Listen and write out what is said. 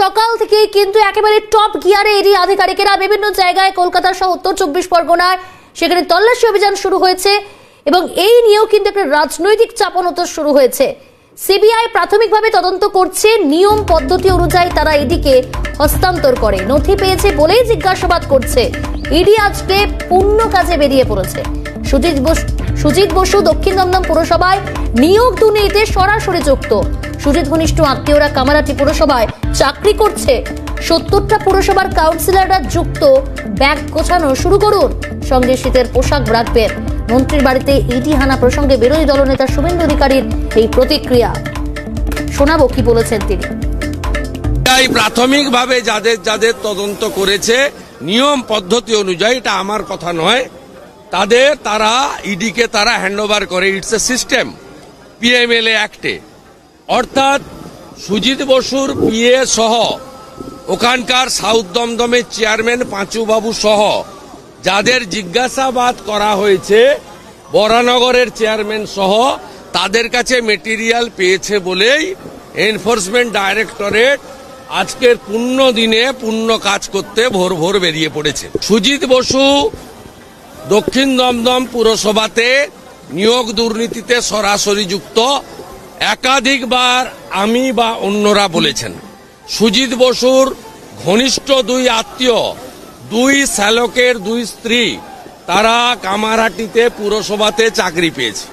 সকাল থেকেই কিন্তু একেবারে টপ গিয়ারে ইডি আধিকারিকেরা বিভিন্ন জায়গায় কলকাতা সহ উত্তর 24 পরগনায় সেখানে তল্লাশি অভিযান শুরু হয়েছে এবং এই নিয়েও কিন্তু একটা রাজনৈতিক চাপানোতর শুরু হয়েছে। সিবিআই প্রাথমিকভাবে তদন্ত করছে, নিয়ম পদ্ধতি অনুযায়ী তারা ইডিকে হস্তান্তর করে, নথি পেয়েছে বলেই জিজ্ঞাসাবাদ করছে। ইডি আজকে পূর্ণ কাজে বেরিয়ে পড়েছে। সুজিত বসু দক্ষিণ দমদম পুরসভায় নিয়োগ দুর্নীতিতে সরাসরি যুক্ত। সুজিত ঘনিষ্ঠ আত্মীয়রা কামারহাটি পুরসভায় চাকরি করছে। 70টা পুরসভার কাউন্সিলররা যুক্ত। ব্যাগ গোছানো শুরু করুন, সঙ্গে শীতের পোশাক রাখবেন। মন্ত্রীর বাড়িতে ইডি হানা প্রসঙ্গে বিরোধী দলনেতা শুভেন্দু অধিকারীর এই প্রতিক্রিয়া শোনাবো কি বলেছেন তিনি। প্রাথমিকভাবে যাদের যাদের তদন্ত করেছে নিয়ম পদ্ধতি অনুযায়ী, এটা আমার কথা নয়, তারা ইডিকে তারা হ্যান্ডওভার করে। ইটস এ সিস্টেম পিএমএলএ অ্যাক্টে। অর্থাৎ সুজিত বসুর পিএ সহ ওখানকার সাউথ দমদমের চেয়ারম্যান পাঁচু বাবু সহ যাদের জিজ্ঞাসাবাদ করা হয়েছে, বরানগরের চেয়ারম্যান সহ, তাদের কাছে মেটেরিয়াল পেয়েছে বলেই এনফোর্সমেন্ট ডাইরেক্টরেট আজকের পূর্ণ দিনে পূর্ণ কাজ করতে ভোর ভোর বেরিয়ে পড়েছে। সুজিত বসু দক্ষিণ দমদম পুরসভাতে নিয়োগ দুর্নীতিতে সরাসরি যুক্ত। একাধিকবার আমি বা অন্যরা বলেছেন, সুজিত বসুর ঘনিষ্ঠ দুই আত্মীয়, দুই শ্যালকের দুই স্ত্রী, তারা কামারহাটিতে পুরসভাতে চাকরি পেয়েছে।